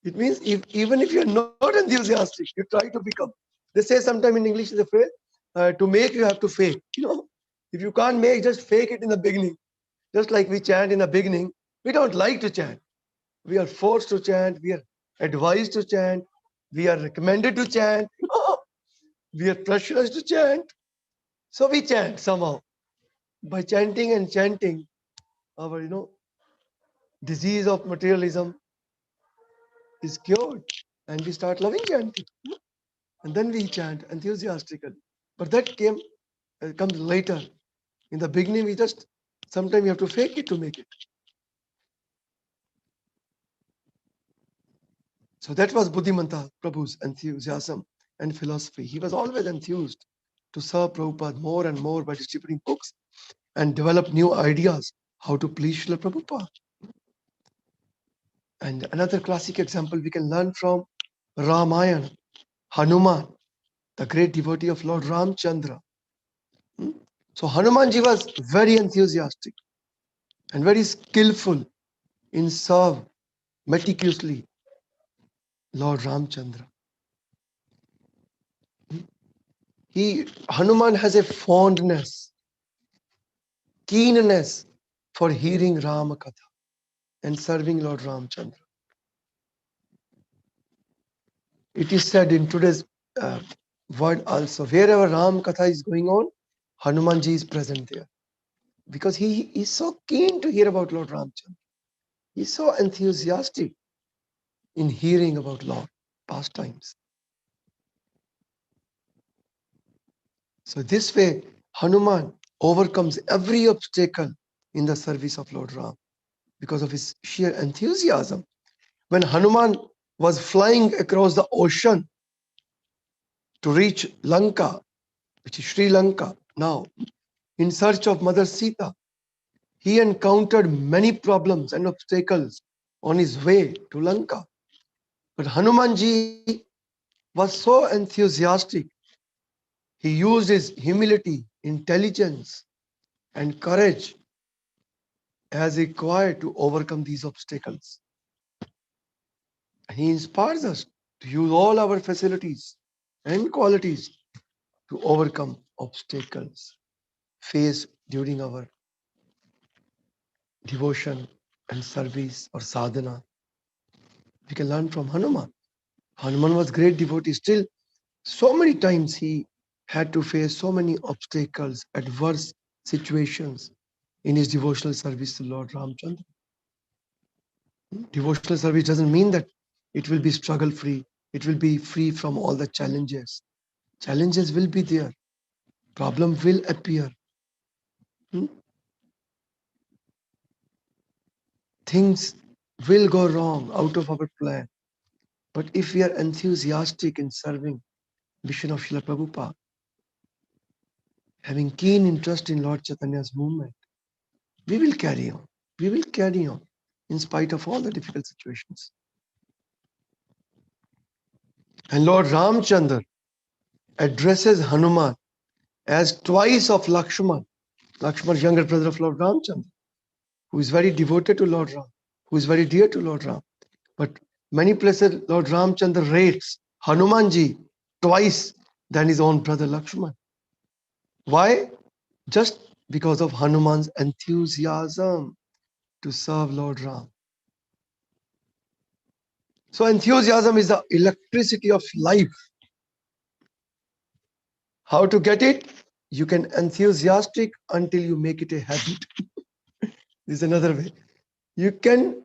It means even if you're not enthusiastic, you try to become. They say sometime in English is a phrase, to make you have to fake. If you can't make, just fake it in the beginning. Just like we chant in the beginning, we don't like to chant. We are forced to chant, we are advised to chant, we are recommended to chant, we are pressurized to chant. So we chant somehow. By chanting and chanting, our disease of materialism is cured and we start loving chanting. And then we chant enthusiastically. But that comes later. In the beginning, we just sometimes you have to fake it to make it. So that was Buddhimanta Prabhu's enthusiasm and philosophy. He was always enthused to serve Prabhupada more and more by distributing books and develop new ideas how to please Srila Prabhupada. And another classic example we can learn from Ramayana, Hanuman, the great devotee of Lord Ramchandra. So Hanumanji was very enthusiastic and very skillful in serve meticulously Lord Ramchandra. Hanuman has a fondness, keenness for hearing Rama Katha and serving Lord Ramchandra. It is said in today's word also, wherever Ram Katha is going on, Hanumanji is present there. Because he is so keen to hear about Lord Ramchandra. He's so enthusiastic in hearing about Lord pastimes. So this way, Hanuman overcomes every obstacle in the service of Lord Ram because of his sheer enthusiasm. When Hanuman was flying across the ocean to reach Lanka, which is Sri Lanka now, in search of Mother Sita, he encountered many problems and obstacles on his way to Lanka. But Hanumanji was so enthusiastic. He used his humility, intelligence, and courage as required to overcome these obstacles. He inspires us to use all our facilities and qualities to overcome obstacles faced during our devotion and service or sadhana. We can learn from Hanuman. Hanuman was great devotee. Still, so many times he had to face so many obstacles, adverse situations in his devotional service to Lord Ramchandra. Devotional service doesn't mean that it will be struggle free. It will be free from all the challenges. Challenges will be there. Problem will appear. Things will go wrong out of our plan. But if we are enthusiastic in serving mission of Srila Prabhupada, having keen interest in Lord Chaitanya's movement, we will carry on. We will carry on in spite of all the difficult situations. And Lord Ramchandra addresses Hanuman as twice of Lakshman, Lakshman's younger brother of Lord Ramchandra, who is very devoted to Lord Ram, who is very dear to Lord Ram. But many places Lord Ramchandra rates Hanumanji twice than his own brother Lakshman. Why? Just because of Hanuman's enthusiasm to serve Lord Ram. So enthusiasm is the electricity of life. How to get it? You can enthusiastic until you make it a habit. This is another way. You can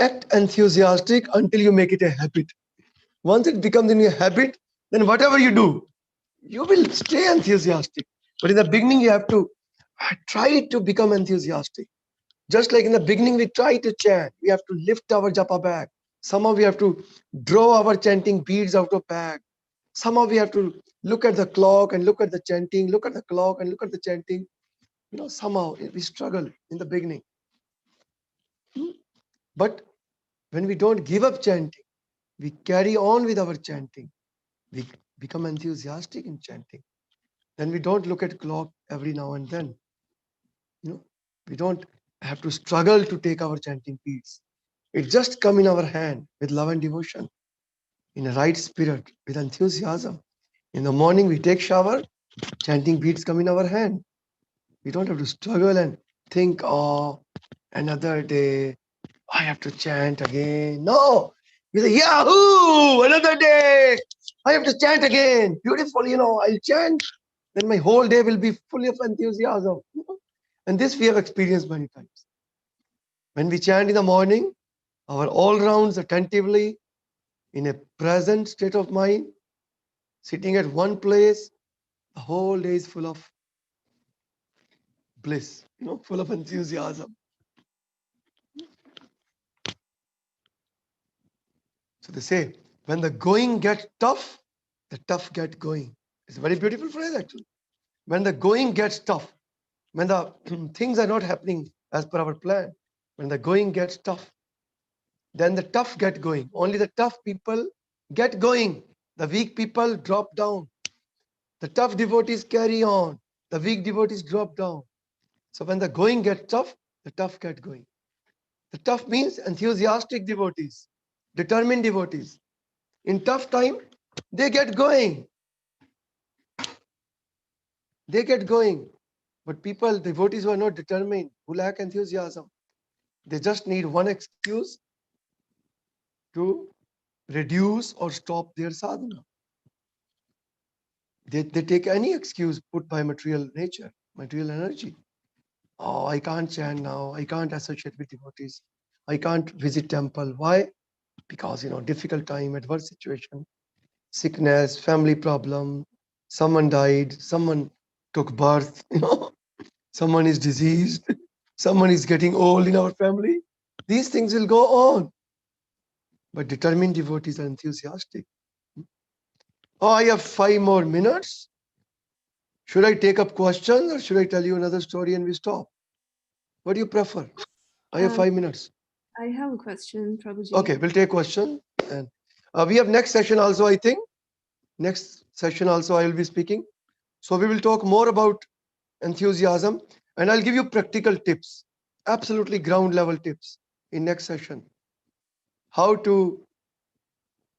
act enthusiastic until you make it a habit. Once it becomes in your habit, then whatever you do, you will stay enthusiastic. But in the beginning, you have to try to become enthusiastic. Just like in the beginning, we try to chant, we have to lift our japa bag. Somehow we have to draw our chanting beads out of bag. Somehow we have to look at the clock and look at the chanting, look at the clock and look at the chanting. Somehow we struggle in the beginning. But when we don't give up chanting, we carry on with our chanting. We become enthusiastic in chanting. Then we don't look at clock every now and then. We don't have to struggle to take our chanting beads. It just come in our hand with love and devotion, in a right spirit, with enthusiasm. In the morning, we take shower, chanting beads come in our hand. We don't have to struggle and think, oh, another day, I have to chant again. No, we say, Yahoo, another day, I have to chant again. Beautiful, I'll chant. Then my whole day will be full of enthusiasm. And this we have experienced many times. When we chant in the morning, our all rounds attentively, in a present state of mind, sitting at one place, the whole day is full of bliss, full of enthusiasm. So they say, when the going gets tough, the tough get going. It's a very beautiful phrase actually. When the going gets tough, when the things are not happening as per our plan, when the going gets tough, then the tough get going. Only the tough people get going. The weak people drop down. The tough devotees carry on. The weak devotees drop down. So when the going gets tough, the tough get going. The tough means enthusiastic devotees, determined devotees. In tough time, they get going. They get going. But people, devotees who are not determined, who lack enthusiasm, they just need one excuse to reduce or stop their sadhana. They take any excuse put by material nature, material energy. Oh, I can't chant now. I can't associate with devotees. I can't visit temple. Why? Because, difficult time, adverse situation, sickness, family problem, someone died, someone took birth, someone is diseased, someone is getting old in our family. These things will go on. But determined devotees are enthusiastic. Oh, I have 5 more minutes. Should I take up questions or should I tell you another story and we stop? What do you prefer? I have 5 minutes. I have a question, Prabhuji. Okay, we'll take question. And we have next session also, I think. Next session also I will be speaking. So we will talk more about enthusiasm and I'll give you practical tips, absolutely ground level tips in next session. How to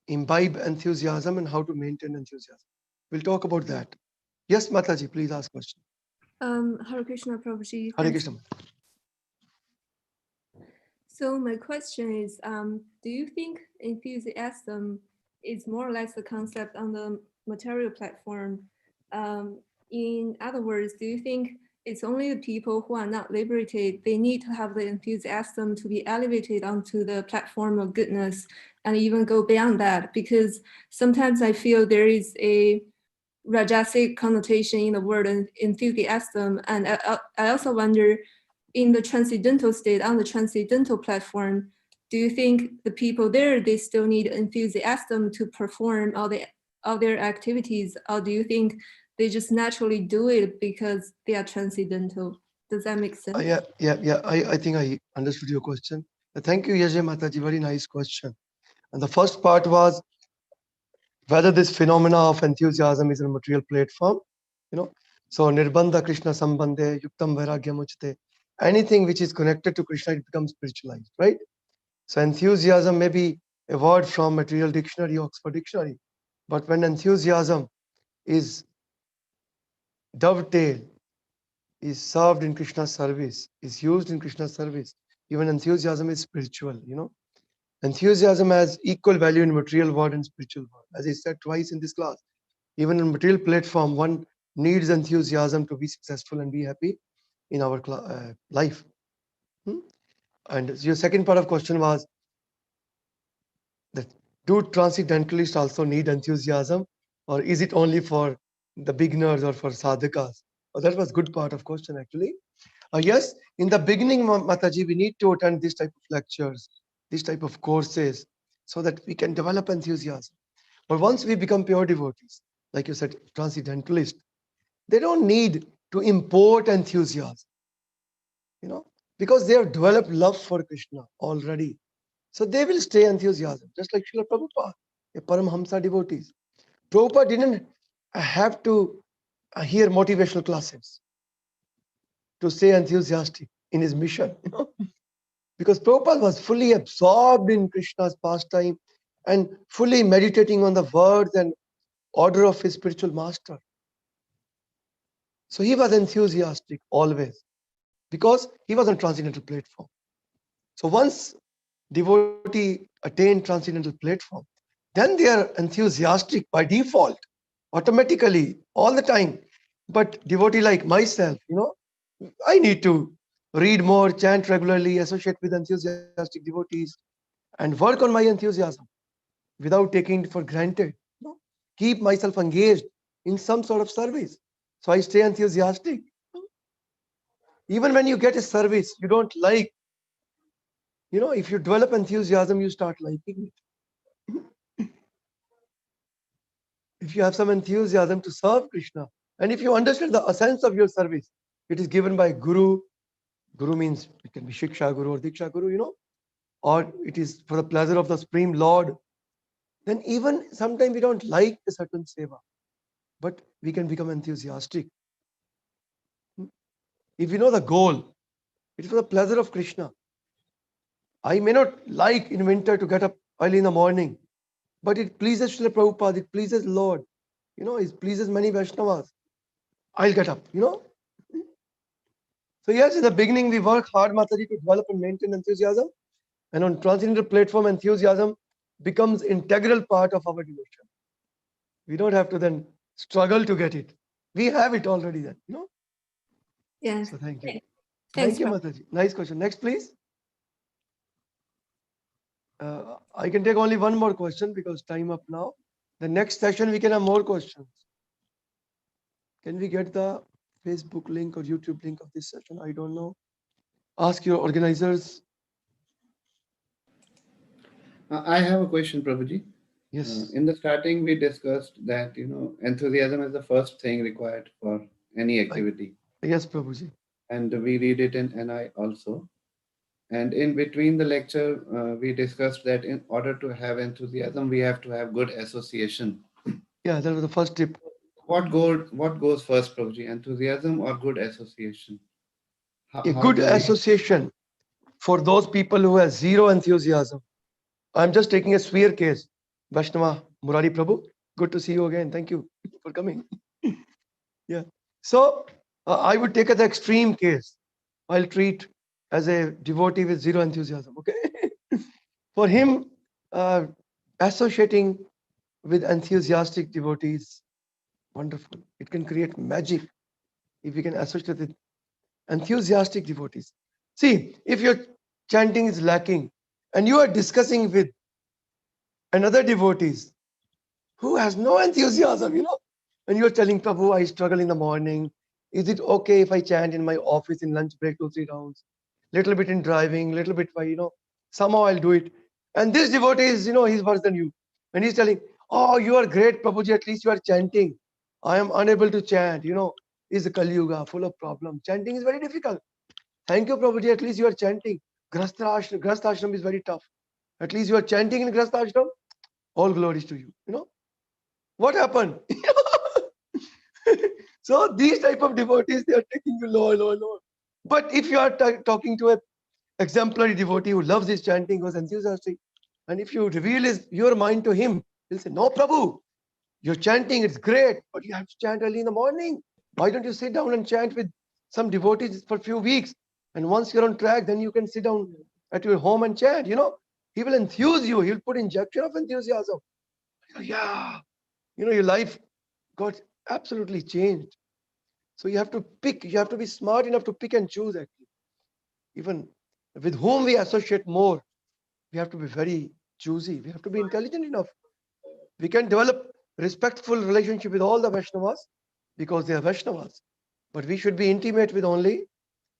imbibe enthusiasm and how to maintain enthusiasm. We'll talk about that. Yes, Mataji, please ask question. Hare Krishna, Prabhuji. Hare Thanks. Krishna. So my question is, do you think enthusiasm is more or less a concept on the material platform? In other words, do you think it's only the people who are not liberated, they need to have the enthusiasm to be elevated onto the platform of goodness and even go beyond that? Because sometimes I feel there is a rajasic connotation in the word enthusiasm. And I also wonder, in the transcendental state, on the transcendental platform, do you think the people there, they still need enthusiasm to perform all their activities? Or do you think they just naturally do it because they are transcendental? Does that make sense? Yeah. I think I understood your question. Thank you, Yajay Mataji. Very nice question. And the first part was whether this phenomena of enthusiasm is a material platform. So Nirbandha Krishna Sambandhe, Yuktam Vairagyam Uchte. Anything which is connected to Krishna, it becomes spiritualized, right? So enthusiasm may be a word from material dictionary, Oxford Dictionary. But when enthusiasm is dovetailed, is served in Krishna's service, is used in Krishna's service, even enthusiasm is spiritual, Enthusiasm has equal value in material world and spiritual world. As I said twice in this class, even in material platform, one needs enthusiasm to be successful and be happy in our life. And your second part of question was that do transcendentalists also need enthusiasm, or is it only for the beginners or for sadhakas? Oh, that was good part of question actually. Yes, in the beginning, Mataji, we need to attend this type of lectures, this type of courses, so that we can develop enthusiasm. But once we become pure devotees, like you said, transcendentalist, they don't need to import enthusiasm, because they have developed love for Krishna already. So they will stay enthusiasm, just like Srila Prabhupada, a Paramhamsa devotees. Prabhupada didn't have to hear motivational classes to stay enthusiastic in his mission, because Prabhupada was fully absorbed in Krishna's pastime and fully meditating on the words and order of his spiritual master. So he was enthusiastic always because he was on transcendental platform. So once devotee attain transcendental platform, then they are enthusiastic by default, automatically, all the time. But devotee like myself, I need to read more, chant regularly, associate with enthusiastic devotees, and work on my enthusiasm without taking it for granted. Keep myself engaged in some sort of service. So I stay enthusiastic. Even when you get a service you don't like, if you develop enthusiasm, you start liking it. If you have some enthusiasm to serve Krishna, and if you understand the essence of your service, it is given by Guru. Guru means it can be Shiksha Guru or Diksha Guru, or it is for the pleasure of the Supreme Lord. Then even sometimes we don't like a certain seva, but we can become enthusiastic. If you know the goal, it is for the pleasure of Krishna. I may not like in winter to get up early in the morning, but it pleases Srila Prabhupada, it pleases Lord, it pleases many Vaishnavas. I'll get up, So yes, in the beginning we work hard, Mataji, to develop and maintain enthusiasm. And on transcendental platform, enthusiasm becomes integral part of our devotion. We don't have to then struggle to get it. We have it already then, Yes. So thank you. Thanks, Thank you, Mataji. Nice question. Next, please. I can take only one more question because time up now. The next session we can have more questions. Can we get the Facebook link or YouTube link of this session? I don't know. Ask your organizers. I have a question, Prabhuji. Yes. In the starting, we discussed that enthusiasm is the first thing required for any activity. Yes, Prabhuji. And we read it in NI also. And in between the lecture, we discussed that in order to have enthusiasm, we have to have good association. Yeah, that was the first tip. What goes first, Prabhuji? Enthusiasm or good association? A good association for those people who have zero enthusiasm. I'm just taking a sphere case. Vaishnava Murari Prabhu, good to see you again. Thank you for coming. Yeah. So I would take the extreme case. I'll treat as a devotee with zero enthusiasm. Okay. For him, associating with enthusiastic devotees, wonderful. It can create magic if we can associate with enthusiastic devotees. See, if your chanting is lacking and you are discussing with another devotees who has no enthusiasm, and you're telling Prabhu, I struggle in the morning. Is it okay if I chant in my office in lunch break 2-3 rounds? Little bit in driving, little bit by, somehow I'll do it. And this devotee is, he's worse than you. And he's telling, oh, you are great, Prabhuji, at least you are chanting. I am unable to chant, is a Kali Yuga, full of problems. Chanting is very difficult. Thank you, Prabhuji, at least you are chanting. Grastha ashram is very tough. At least you are chanting in Grastha ashram. All glories to you, What happened? So these type of devotees, they are taking you lower, lower, lower. But if you are talking to a exemplary devotee who loves his chanting, was enthusiastic, and if you reveal your mind to him, he'll say, no, Prabhu, You're chanting, it's great, but you have to chant early in the morning. Why don't you sit down and chant with some devotees for a few weeks? And once you're on track, then you can sit down at your home and chant. He will enthuse you. He'll put injection of enthusiasm. Yeah, your life got absolutely changed. So you have to pick. You have to be smart enough to pick and choose. Actually, even with whom we associate more, we have to be very choosy. We have to be intelligent enough. We can develop respectful relationship with all the Vaishnavas because they are Vaishnavas. But we should be intimate with only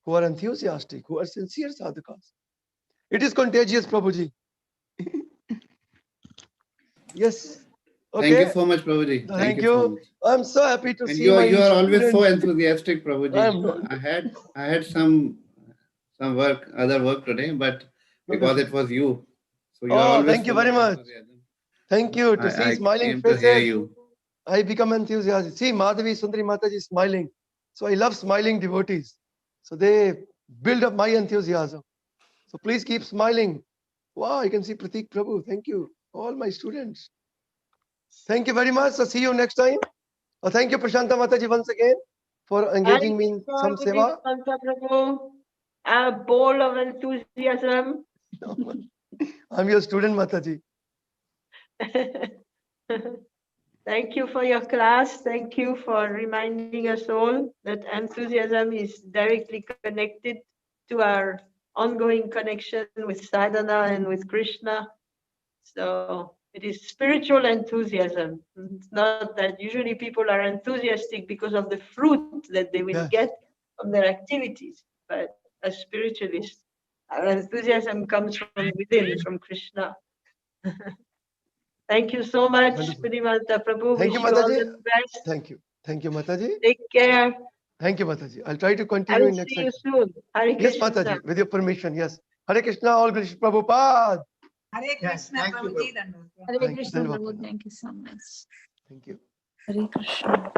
who are enthusiastic, who are sincere sadhakas. It is contagious, Prabhuji. Yes. Thank you Okay. so much, Prabhuji. Thank you so you. much. I'm so happy to And see you my are always so students. enthusiastic, Prabhuji. I'm not. I had some other work today, but because it was you, so you are Oh, always thank you full very of much. enthusiasm. Thank you. To see I smiling came to hear faces, you. I become enthusiastic. See, Madhavi Sundari Mataji is smiling. So I love smiling devotees. So they build up my enthusiasm. So please keep smiling. Wow, you can see Pratik Prabhu. Thank you. All my students. Thank you very much. So see you next time. Thank you, Prashanta Mataji, once again for engaging me in some seva. A ball of enthusiasm. I'm your student, Mataji. Thank you for your class. Thank you for reminding us all that enthusiasm is directly connected to our ongoing connection with sadhana and with Krishna. So it is spiritual enthusiasm. It's not that usually people are enthusiastic because of the fruit that they will Yes. get from their activities. But as spiritualists, our enthusiasm comes from within, from Krishna. Thank you so much, Wonderful. Pudimanta Prabhu. Thank Wish you, you all Mataji. the best. Thank you. Thank you, Mataji. Take care. Thank you, Mataji. I'll try to I continue will in next see you session. soon. Hare Yes, Krishna. Mataji, with your permission. Yes. Hare Krishna, all Krishna Prabhupada. Hare Krishna, Prabhuji. Thank you. Hare Krishna, Dhanwad Prabhu. Pranam. Thank you so much. Thank you. Hare Krishna.